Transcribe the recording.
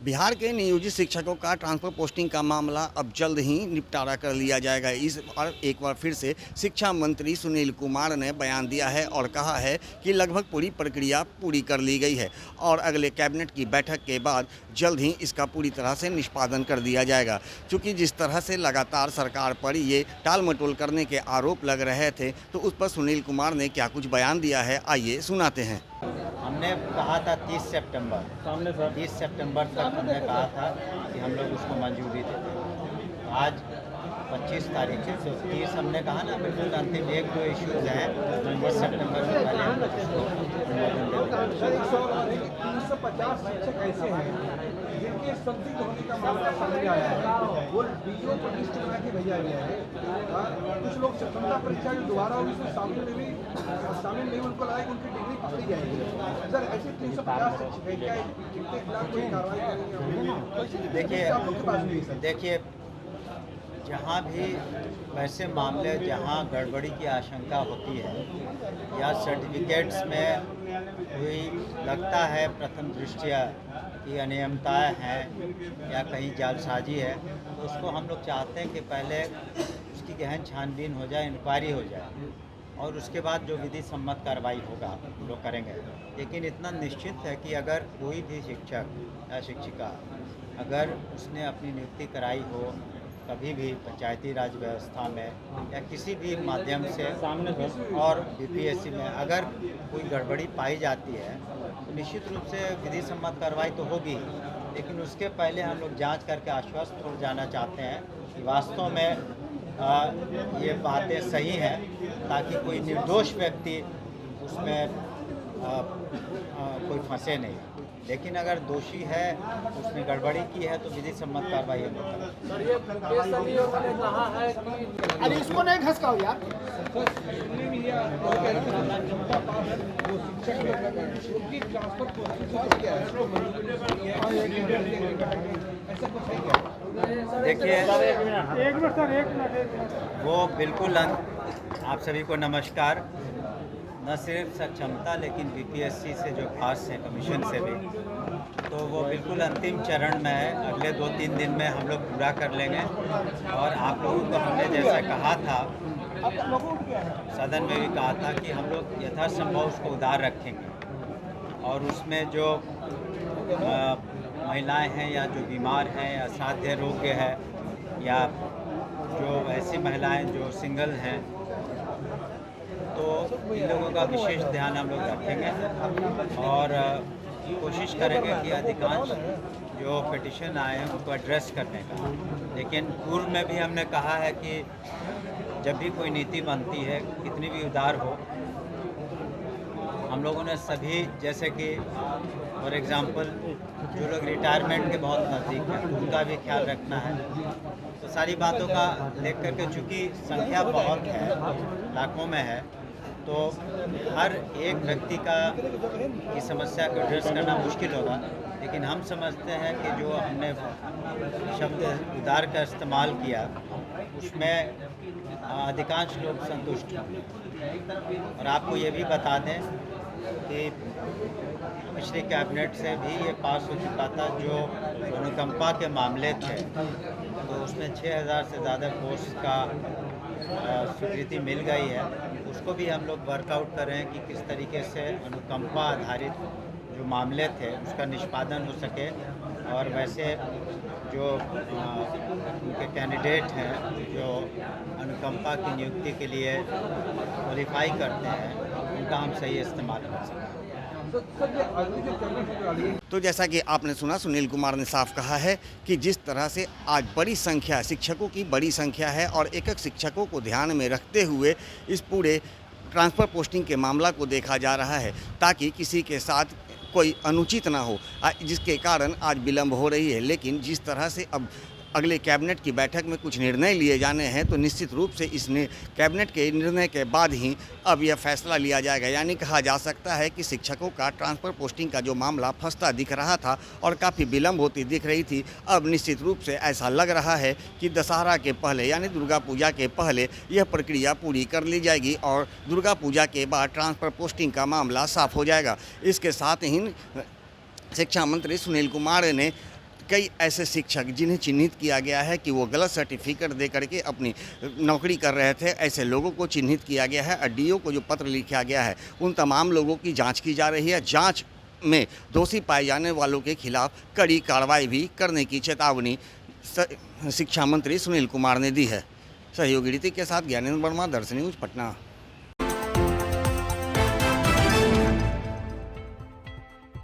बिहार के नियोजित शिक्षकों का ट्रांसफर पोस्टिंग का मामला अब जल्द ही निपटारा कर लिया जाएगा। इस बार एक बार फिर से शिक्षा मंत्री सुनील कुमार ने बयान दिया है और कहा है कि लगभग पूरी प्रक्रिया पूरी कर ली गई है और अगले कैबिनेट की बैठक के बाद जल्द ही इसका पूरी तरह से निष्पादन कर दिया जाएगा। चूँकि जिस तरह से लगातार सरकार पर ये टाल मटोल करने के आरोप लग रहे थे, तो उस पर सुनील कुमार ने क्या कुछ बयान दिया है, आइए सुनाते हैं। हमने कहा था 30 सितंबर तक हमने कहा था कि हम लोग उसको मंजूरी देते। आज 25 तारीख है, तो 30 हमने कहा ना, बिल्कुल अंतिम 1-2 इश्यूज़ हैं, 30 सितंबर से पहले हम लोग उसको अनुमोदन देंगे। 350 शिक्षक ऐसे हैं जिनके संदिग्ध होने का मामला सामने आया है, वो डीओ को लिस्ट बना के भेजा गया है। कुछ लोग क्षमता परीक्षा जो दोबारा हुई उसमें शामिल नहीं, उनको लगा कि उनकी डिग्री पकड़ी जाएगी। सर, ऐसे 350 शिक्षक हैं, क्या इनके खिलाफ कोई कार्रवाई करेंगे? देखिए, जहाँ भी वैसे मामले जहाँ गड़बड़ी की आशंका होती है या सर्टिफिकेट्स में कोई लगता है प्रथम दृष्टया कि अनियमितताएँ हैं या कहीं जालसाजी है, तो उसको हम लोग चाहते हैं कि पहले उसकी गहन छानबीन हो जाए, इंक्वायरी हो जाए और उसके बाद जो विधि सम्मत कार्रवाई होगा हम लोग करेंगे। लेकिन इतना निश्चित है कि अगर कोई भी शिक्षक या शिक्षिका अगर उसने अपनी नियुक्ति कराई हो कभी भी पंचायती राज व्यवस्था में या किसी भी माध्यम से और बीपीएससी में अगर कोई गड़बड़ी पाई जाती है, तो निश्चित रूप से विधि सम्मत कार्रवाई तो होगी, लेकिन उसके पहले हम लोग जांच करके आश्वस्त हो जाना चाहते हैं कि वास्तव में ये बातें सही हैं, ताकि कोई निर्दोष व्यक्ति उसमें कोई फंसे नहीं। लेकिन अगर दोषी है, उसने गड़बड़ी की है, तो विधि सम्मत कार्रवाई हम लोग करें। सर, ये ने कहा है कि अरे इसको नहीं घसकाओ यार। देखिए, वो बिल्कुल आप सभी को नमस्कार। न सिर्फ सक्षमता लेकिन बीपीएससी से जो पास है कमीशन से भी, तो वो बिल्कुल अंतिम चरण में है। अगले 2-3 दिन में हम लोग पूरा कर लेंगे और आप लोगों को हमने जैसे कहा था, सदन में भी कहा था कि हम लोग यथासंभव उसको उदार रखेंगे और उसमें जो महिलाएं हैं या जो बीमार हैं या असाध्य रोग है या जो ऐसी महिलाएं जो सिंगल हैं, तो इन लोगों का विशेष ध्यान हम लोग रखेंगे और कोशिश करेंगे कि अधिकांश जो पिटिशन आए हैं उनको एड्रेस करने का। लेकिन पूर्व में भी हमने कहा है कि जब भी कोई नीति बनती है, कितनी भी उदार हो, हम लोगों ने सभी, जैसे कि फॉर एग्ज़ाम्पल जो लोग रिटायरमेंट के बहुत नज़दीक हैं, उनका भी ख्याल रखना है। तो सारी बातों का देख करके, चूँकि संख्या बहुत है, लाखों में है, तो हर एक व्यक्ति की समस्या को एड्रेस करना मुश्किल होगा। लेकिन हम समझते हैं कि जो हमने शब्द उदार का इस्तेमाल किया, उसमें अधिकांश लोग संतुष्ट होंगे। और आपको ये भी बता दें कि पिछले कैबिनेट से भी ये पास हो चुका था, जो अनुकंपा के मामले थे, तो उसमें 6000 से ज़्यादा पोस्ट का स्वीकृति मिल गई है। उसको भी हम लोग वर्कआउट कर रहे हैं कि किस तरीके से अनुकंपा आधारित जो मामले थे उसका निष्पादन हो सके और वैसे जो उनके कैंडिडेट हैं जो अनुकंपा की नियुक्ति के लिए क्वालिफाई करते हैं, उनका हम सही इस्तेमाल कर सकें। तो जैसा कि आपने सुना, सुनील कुमार ने साफ कहा है कि जिस तरह से आज बड़ी संख्या शिक्षकों की बड़ी संख्या है और एक शिक्षकों को ध्यान में रखते हुए इस पूरे ट्रांसफ़र पोस्टिंग के मामला को देखा जा रहा है, ताकि किसी के साथ कोई अनुचित ना हो, जिसके कारण आज विलम्ब हो रही है। लेकिन जिस तरह से अब अगले कैबिनेट की बैठक में कुछ निर्णय लिए जाने हैं, तो निश्चित रूप से इसने कैबिनेट के निर्णय के बाद ही अब यह फैसला लिया जाएगा। यानी कहा जा सकता है कि शिक्षकों का ट्रांसफ़र पोस्टिंग का जो मामला फंसता दिख रहा था और काफ़ी विलम्ब होती दिख रही थी, अब निश्चित रूप से ऐसा लग रहा है कि दशहरा के पहले यानी दुर्गा पूजा के पहले यह प्रक्रिया पूरी कर ली जाएगी और दुर्गा पूजा के बाद ट्रांसफ़र पोस्टिंग का मामला साफ हो जाएगा। इसके साथ ही शिक्षा मंत्री सुनील कुमार ने कई ऐसे शिक्षक जिन्हें चिन्हित किया गया है कि वो गलत सर्टिफिकेट दे करके अपनी नौकरी कर रहे थे, ऐसे लोगों को चिन्हित किया गया है और डीओ को जो पत्र लिखा गया है उन तमाम लोगों की जांच की जा रही है। जांच में दोषी पाए जाने वालों के खिलाफ कड़ी कार्रवाई भी करने की चेतावनी शिक्षा मंत्री सुनील कुमार ने दी है। सहयोगी रीति के साथ ज्ञानेंद्र वर्मा, दर्शन न्यूज, पटना।